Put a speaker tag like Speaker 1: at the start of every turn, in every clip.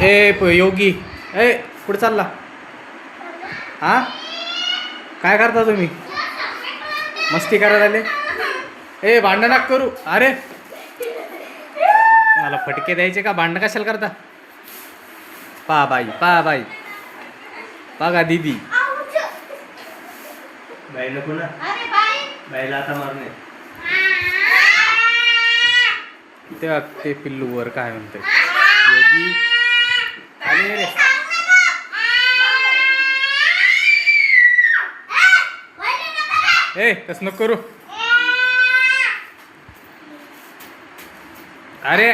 Speaker 1: योगी कुठे चालला? हा काय करता तुम्ही? मस्ती करायला आले? भांडण नका करू. अरे मला फटके द्यायचे का? भांडण कशाला करता? पा बाई बघा दीदी
Speaker 2: बाई नको ना, बाईला आता मारणे.
Speaker 1: तेव्हा ते पिल्लू वर काय म्हणते योगी आले रे. तस नको करू. अरे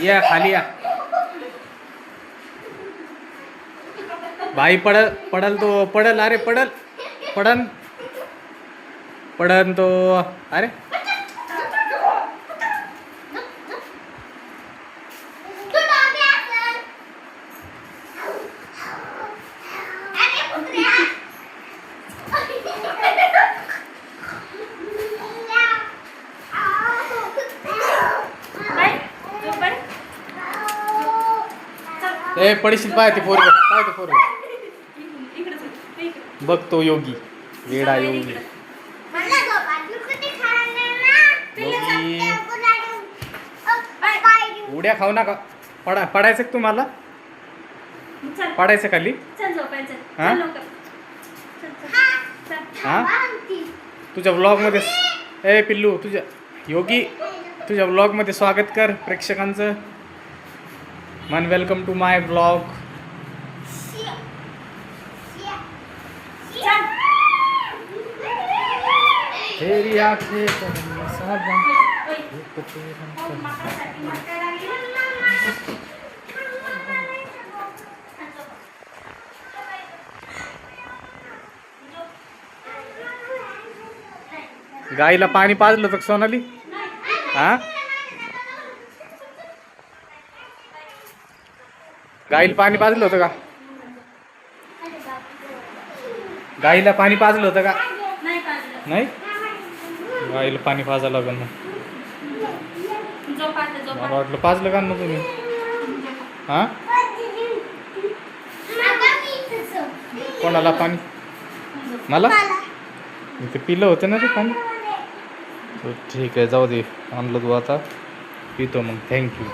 Speaker 1: या खाली या. बाई पडल तो पडल. अरे पडन तो. अरे पडशील. पाय ते पोरग बघ तो योगी वेडा योगी. उड्या खाऊ नका. पडायचं का तुम्हाला? पडायचं खाली? हा तुझ्या ब्लॉग मध्ये पिल्लू तुझ्या योगी तुझ्या ब्लॉग मध्ये स्वागत कर प्रेक्षकांचं. मन वेलकम टू माय ब्लॉग. तेरी आंखें गाईला पाणी पाजलं तर सोनाली? हा गाईला पाणी पाजलं होतं का? गाईला पाणी पाजलं होतं का? नाही. गाईला पाणी पाजायला लागेल ना. मला वाटलं पाजलं का ना तुम्ही? हा कोणाला पाणी? मला ते पिलं होतं ना ते पाणी. ठीक आहे जाऊ दे. आणलं तू आता पितो मग. थँक्यू.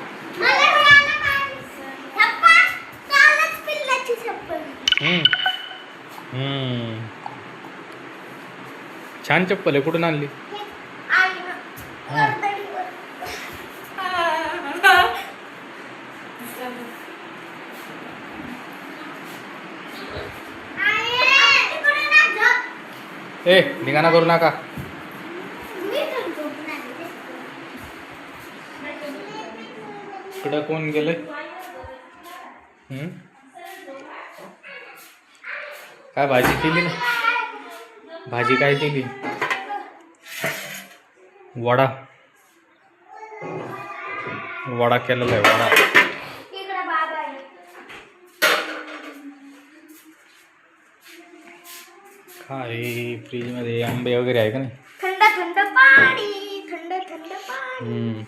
Speaker 1: छान चप्पल आहे. कुठून आणली? धिंगाणा करू नका. इकडं कोण गेलंय? काय भाजी केली ना? भाजी काय केली? वडा केलेला आहे. वडा काय फ्रीज मध्ये आंबे वगैरे आहे का नाही?
Speaker 3: थंड पाणी.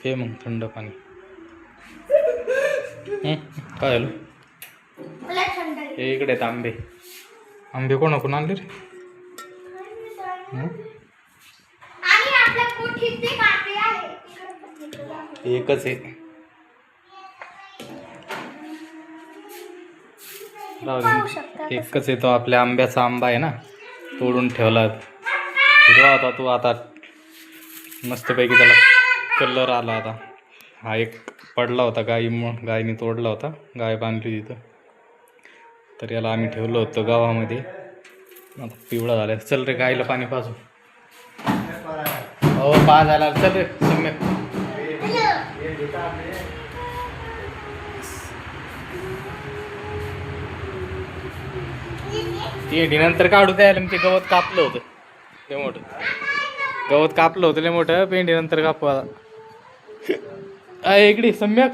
Speaker 1: पे मग थंड पाणी. काय झालं? इकडे आहेत आंबे कोणाकडून आणले रे? एकच आहे. एकच आहे तो. आपल्या आंब्याचा आंबा आहे ना, तोडून ठेवला. हिरवा होता तो, आता मस्तपैकी त्याला कलर आला. आता हा एक पडला होता गायीने तोडला होता. गाय बांधली तिथं, तर याला आम्ही ठेवलं होतं गावामध्ये. आता पिवळा झाला. चल रे गायला पाणी पाजू. हो पाज आला. चल रे सम्यक. पेंडीनंतर काढू द्यायला. ते गवत कापलं होतं लय मोठं. लय मोठं. पेंडीनंतर कापू आता. इकडे सम्यक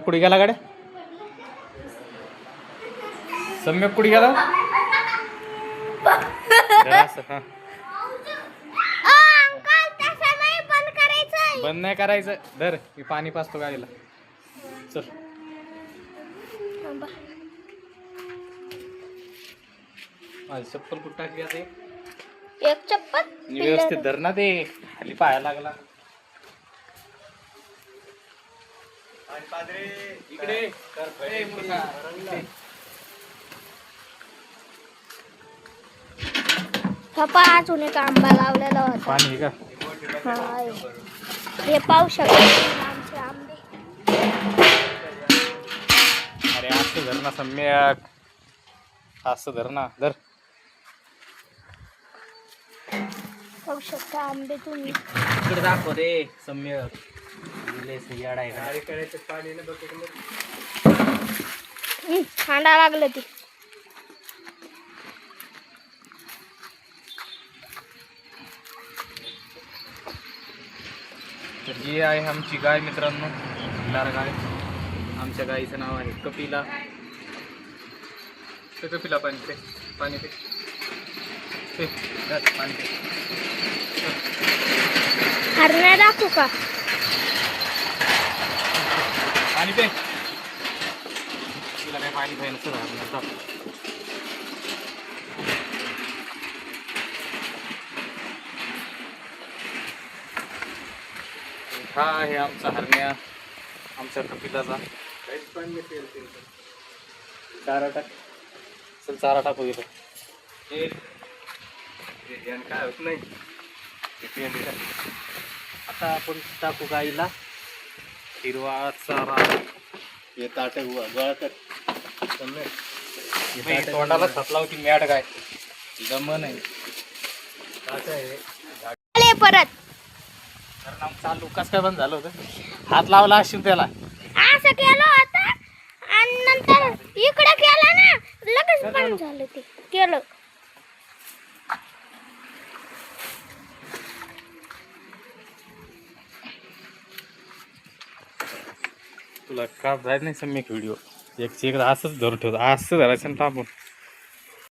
Speaker 1: कुठे गेला गाड्या? सम्यक कुठे गेला? जरा असं, हा बंद नाही करायचं. धर मी पाणी पाचतो गाडीला. चल
Speaker 3: थांबा.
Speaker 1: माझी चप्पल कुठं टाकली आता?
Speaker 3: एक चप्पल
Speaker 1: व्यवस्थित धर ना ते, खाली पाया लागला.
Speaker 2: आणि पादरे
Speaker 1: इकडे ए, मूर्खा.
Speaker 3: पप्पा अजून एक आंबा लावलेला होता.
Speaker 1: पाणी आहे का?
Speaker 3: हाय. हे पाहू शकता आमचे आंबे.
Speaker 1: अरे असं धर ना सम्यक, असं धर ना. धर.
Speaker 3: पाहू शकता आंबे तुम्ही.
Speaker 1: इकडे दाखव रे सम्यक. याड आहे का?
Speaker 2: गाडी करायचं पाणी ना बघ.
Speaker 3: हांडा लागलं ती.
Speaker 1: तर ही आहे आमची गाय मित्रांनो, लार गाय. आमच्या गाईचं नाव आहे कपिला. ते कपिला पाणी पे, पाणी पे. पे, धर, पाणी पे.
Speaker 3: हरण्या दाखवू का?
Speaker 1: पाणी पे. तिला काय पाणी पाहिजे नसतं हरण्याचं. हा आहे आमचा हरण्या, आमच्या कपिलाचा.
Speaker 2: काहीच पाणी नाही पेल ते.
Speaker 1: चारा टाक. चल चारा टाकू इथं.
Speaker 2: हे ध्यान काय होत नाही ते पेंडी का.
Speaker 1: आता आपण टाकू गाईला हिरवा चारा.
Speaker 2: हे ताट गोळा कर.
Speaker 1: नाही, तोंडाला थपला होती मॅट गाय. जमन आहे.
Speaker 2: ताट आहे.
Speaker 3: आले परत.
Speaker 1: कारण आमचा लुकास काय बंद झालं होतं. हात लावला असेल त्याला.
Speaker 3: असं केलं होतं आणि नंतर इकडे केलं ना, लगेच बंद झालं ते. केलं.
Speaker 1: तुला का जायचं नाही सम्यक व्हिडिओ. एकदा असंच धरून ठेवतो. असं धरायचं ना आपण.